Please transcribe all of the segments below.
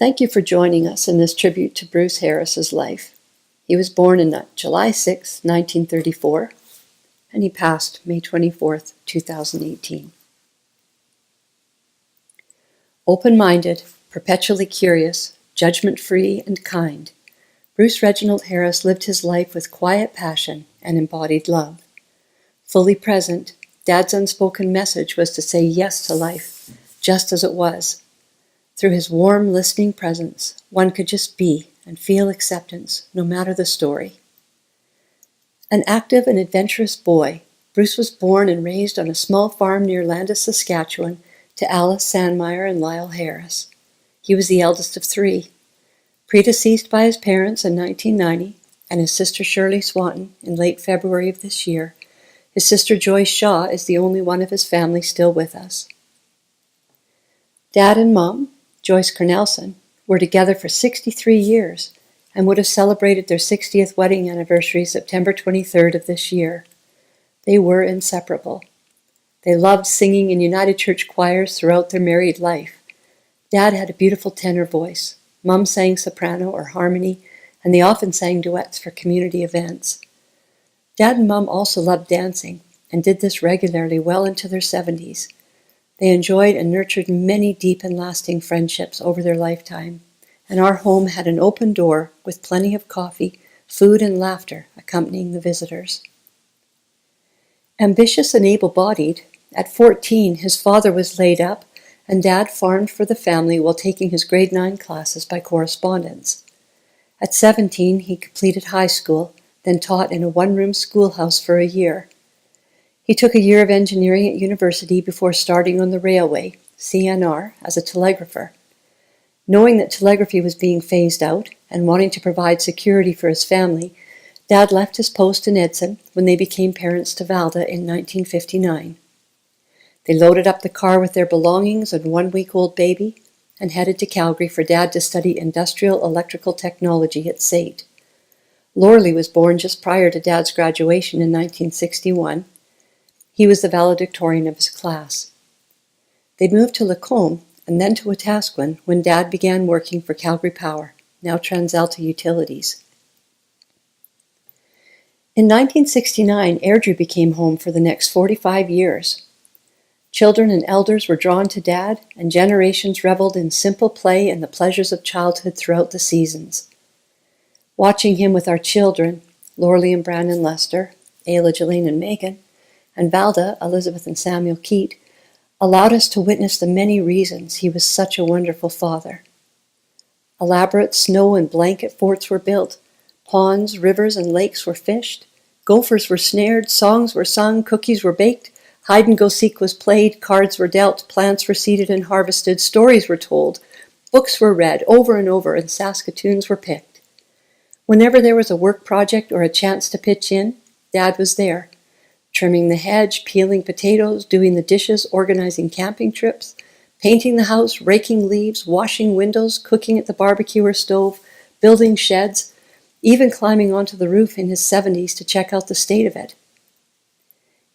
Thank you for joining us in this tribute to Bruce Harris's life. He was born on July 6, 1934, and he passed May 24, 2018. Open-minded, perpetually curious, judgment-free, and kind, Bruce Reginald Harris lived his life with quiet passion and embodied love. Fully present, Dad's unspoken message was to say yes to life, just as it was. Through his warm, listening presence, one could just be and feel acceptance, no matter the story. An active and adventurous boy, Bruce was born and raised on a small farm near Landis, Saskatchewan, to Alice Sandmeyer and Lyle Harris. He was the eldest of three. Predeceased by his parents in 1990 and his sister Shirley Swanton in late February of this year, his sister Joyce Shaw is the only one of his family still with us. Dad and Mom, Joyce Cornelson, were together for 63 years and would have celebrated their 60th wedding anniversary September 23rd of this year. They were inseparable. They loved singing in United Church choirs throughout their married life. Dad had a beautiful tenor voice. Mom sang soprano or harmony, and they often sang duets for community events. Dad and Mom also loved dancing and did this regularly well into their 70s. They enjoyed and nurtured many deep and lasting friendships over their lifetime, and our home had an open door with plenty of coffee, food, and laughter accompanying the visitors. Ambitious and able-bodied, at 14 his father was laid up, and Dad farmed for the family while taking his grade 9 classes by correspondence. At 17 he completed high school, then taught in a one-room schoolhouse for a year. He took a year of engineering at university before starting on the railway, CNR, as a telegrapher. Knowing that telegraphy was being phased out and wanting to provide security for his family, Dad left his post in Edson when they became parents to Valda in 1959. They loaded up the car with their belongings and one-week-old baby and headed to Calgary for Dad to study industrial electrical technology at SAIT. Lorilee was born just prior to Dad's graduation in 1961. He was the valedictorian of his class. They moved to Lacombe and then to Wetaskiwin when Dad began working for Calgary Power, now TransAlta Utilities. In 1969, Airdrie became home for the next 45 years. Children and elders were drawn to Dad, and generations reveled in simple play and the pleasures of childhood throughout the seasons. Watching him with our children, Lorilee and Brandon Lester, Ayla, Jelaine, and Megan, and Valda, Elizabeth, and Samuel Keat, allowed us to witness the many reasons he was such a wonderful father. Elaborate snow and blanket forts were built, ponds, rivers, and lakes were fished, gophers were snared, songs were sung, cookies were baked, hide-and-go-seek was played, cards were dealt, plants were seeded and harvested, stories were told, books were read over and over, and Saskatoons were picked. Whenever there was a work project or a chance to pitch in, Dad was there, trimming the hedge, peeling potatoes, doing the dishes, organizing camping trips, painting the house, raking leaves, washing windows, cooking at the barbecue or stove, building sheds, even climbing onto the roof in his 70s to check out the state of it.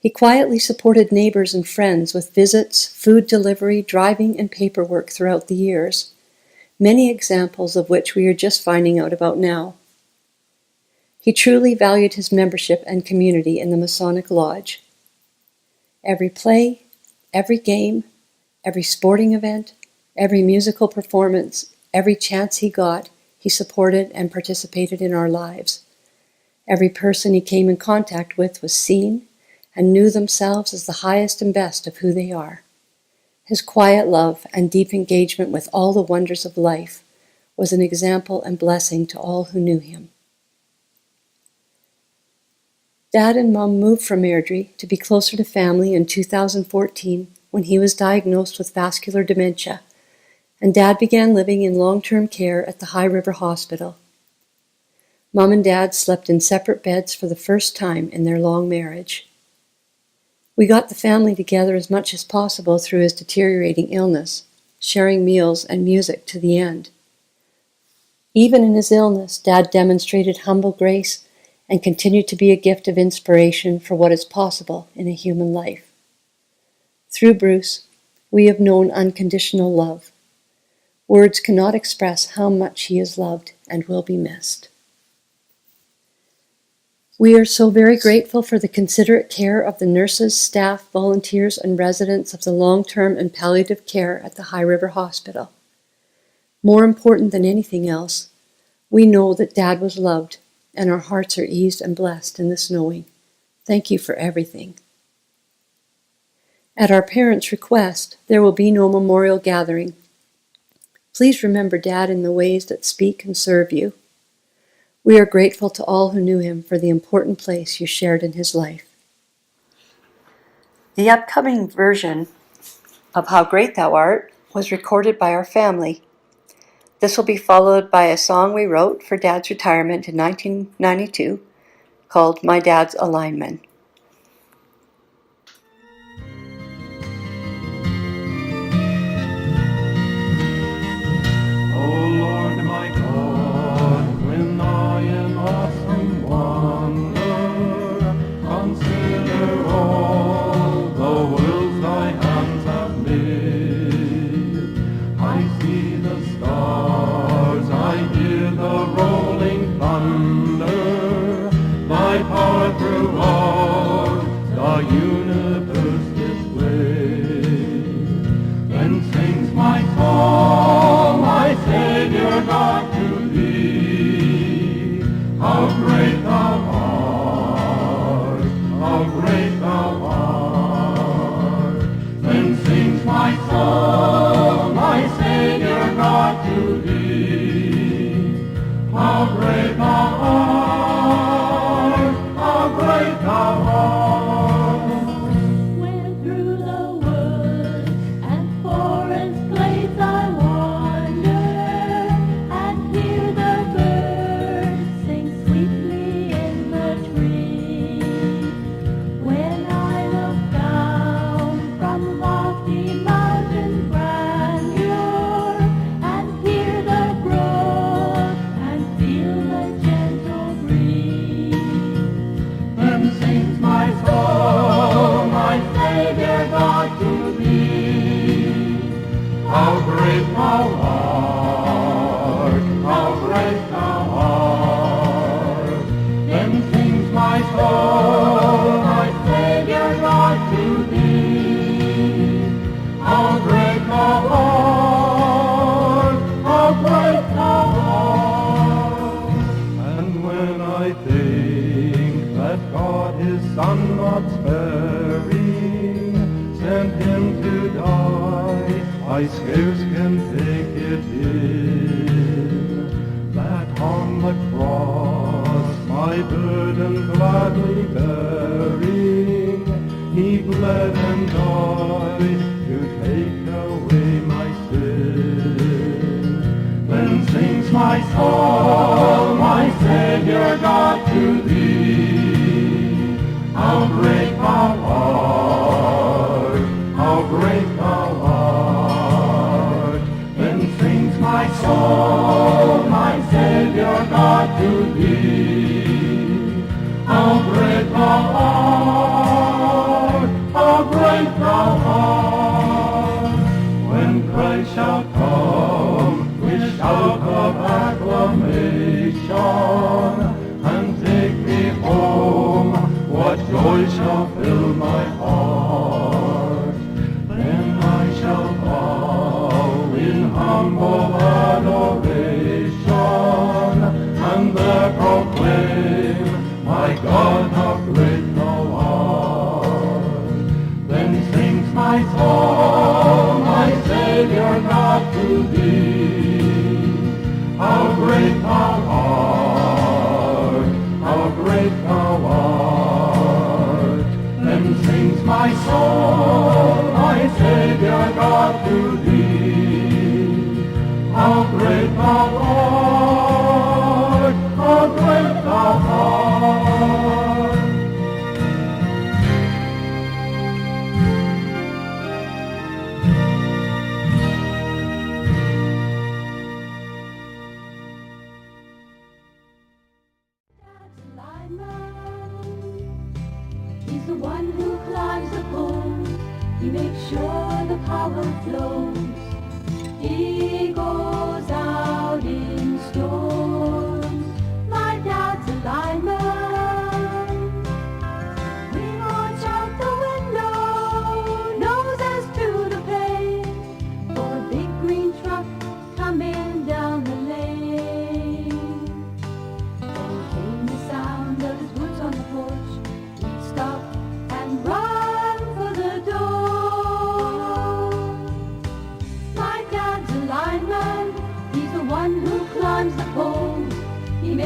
He quietly supported neighbors and friends with visits, food delivery, driving, and paperwork throughout the years, many examples of which we are just finding out about now. He truly valued his membership and community in the Masonic Lodge. Every play, every game, every sporting event, every musical performance, every chance he got, he supported and participated in our lives. Every person he came in contact with was seen and knew themselves as the highest and best of who they are. His quiet love and deep engagement with all the wonders of life was an example and blessing to all who knew him. Dad and Mom moved from Airdrie to be closer to family in 2014 when he was diagnosed with vascular dementia, and Dad began living in long-term care at the High River Hospital. Mom and Dad slept in separate beds for the first time in their long marriage. We got the family together as much as possible through his deteriorating illness, sharing meals and music to the end. Even in his illness, Dad demonstrated humble grace and continued to be a gift of inspiration for what is possible in a human life. Through Bruce, we have known unconditional love. Words cannot express how much he is loved and will be missed. We are so very grateful for the considerate care of the nurses, staff, volunteers, and residents of the long-term and palliative care at the High River Hospital. More important than anything else, we know that Dad was loved, and our hearts are eased and blessed in this knowing. Thank you for everything. At our parents' request, there will be no memorial gathering. Please remember Dad in the ways that speak and serve you. We are grateful to all who knew him for the important place you shared in his life. The upcoming version of How Great Thou Art was recorded by our family. This will be followed by a song we wrote for Dad's retirement in 1992 called My Dad's a Lineman. I scarce can take it in, that on the cross my burden gladly bearing, he bled and died to take away my sin. Then sings my soul, my Savior God, to thee, how great thou art, how great thou art. My soul, my Savior God, to thee, how great thou art, how great thou art. When Christ shall come with shout of acclamation, and take me home, what joy shall fill my heart. Then I shall bow in humble adoration, and there proclaim, my God, how great thou art. Then sings my soul, my Savior God, to thee, how great thou art, how great thou art. Then sings my soul, my Savior God, to thee, how great thou art, how great thou art. He's the one who climbs the poles, he makes sure the power flows. He goes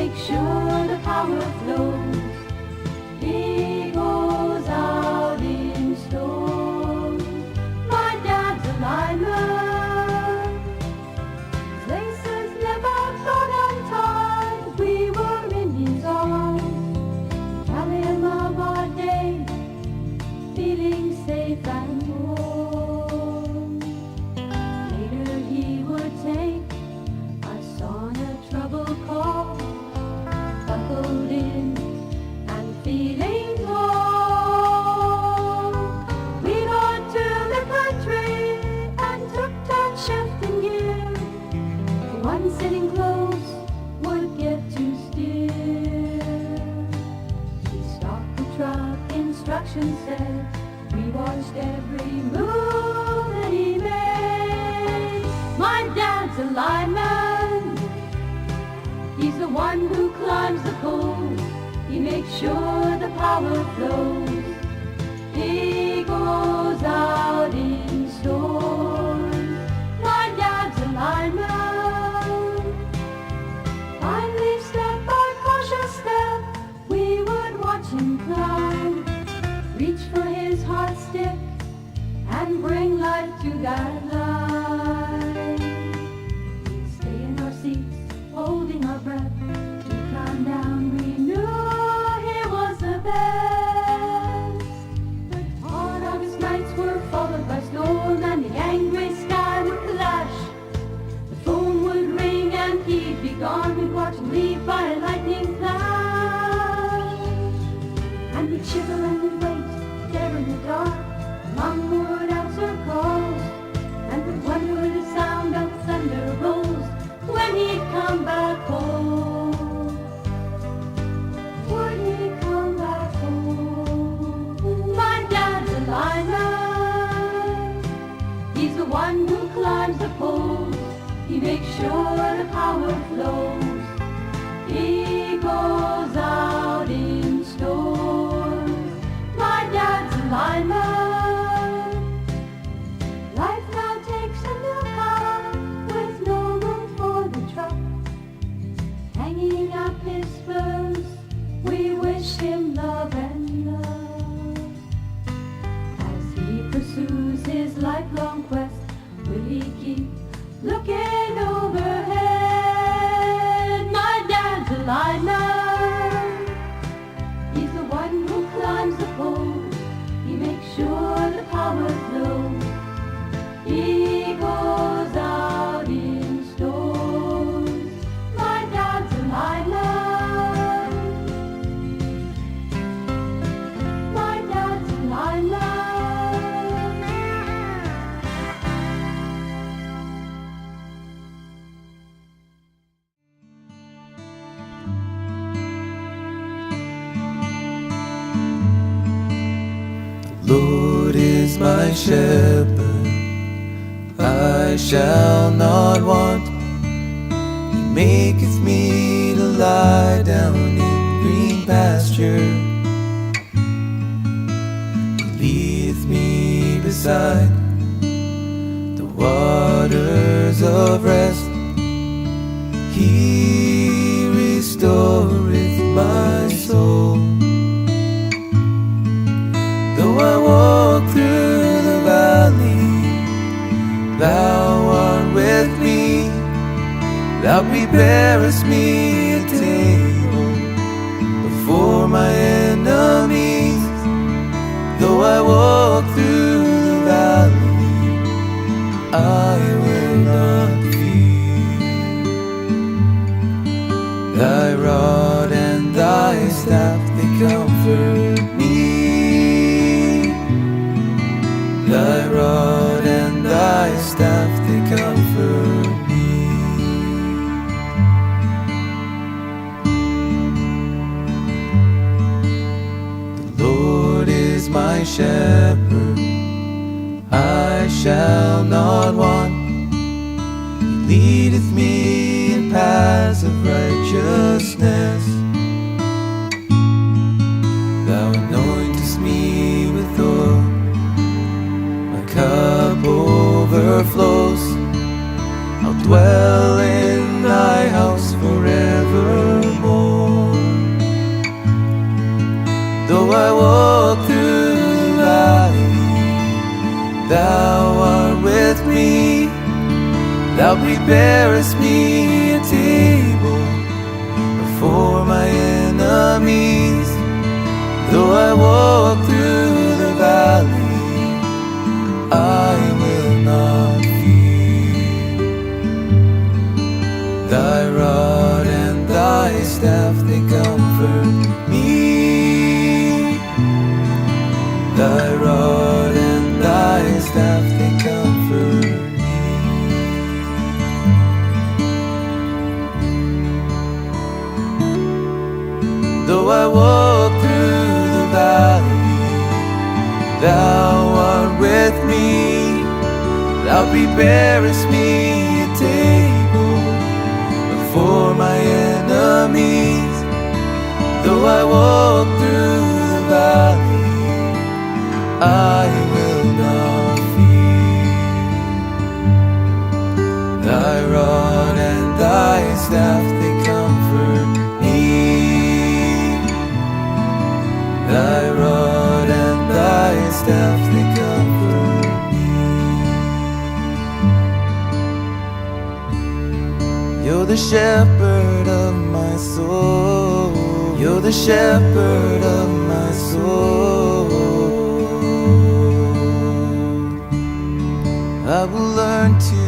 makes sure the power flows. He goes out in storms. My dad's a lineman. His laces never got untied. We were in his arms. Tell him of our day, feeling safe and warm. Later he would take us on a trouble call, buckled in and feeling warm. We got to the country and took turns shifting gear. The one sitting close would get to steer. He stopped the truck, instructions said. We watched every move that he made. My dad's a lineman. He's the one who climbs the poles. He makes sure the power flows. He goes out in storms. My dad's a lineman. Finally, step by cautious step, we would watch him climb. Reach for his hard stick and bring life to that line. We'd stay in our seats, holding our breath. We climbed down, we knew he was the best. The hot August nights were followed by storm, and the angry sky would clash. The phone would ring and he'd be gone. We'd watch him leave by a lightning flash. And we'd shiver and we'd wait there in the dark. Mom would answer calls, and we'd wonder where the sound of thunder rolls when he'd come back home. Would he come back home? My dad's a lineman. He's the one who climbs the poles. He makes sure the power flows. He goes out in storms. My dad's a lineman. Life now takes a new path with no room for the truck. Hanging up his spurs, we wish him love and love. As he pursues his lifelong quest, will he keep looking overhead? My dad's a lineman. He's the one who climbs the poles. He makes sure the power flows. He goes out in storms. My dad's a lineman. My dad's a lineman. Lord is my shepherd, I shall not want. He maketh me to lie down in green pasture. He leadeth me beside the waters of rest. He restoreth my soul. Though I walk through the valley, thou art with me. Thou preparest me a table before my enemies. Though I walk through the valley, I will not fear. Thy rod and thy staff, they comfort me. Thy rod and thy staff, they comfort me. The Lord is my shepherd, I shall not want. He leadeth me in paths of righteousness. Thou anointest me with oil, my cup overflows. I'll dwell in thy house forevermore. Though I walk through the valley, thou art with me. Thou preparest me a table before my enemies. Though I walk through the valley, I will not fear. Thy rod and thy staff, they comfort me. Thy rod and thy staff, they comfort me. Though I walk through the valley, thou art with me. Thou preparest me a table before my enemies. Though I walk through the valley, I will not fear. Thy rod and thy staff, they comfort me. Thy rod and thy staff, they comfort me. You're the shepherd of my soul. You're the shepherd of my soul. I will learn to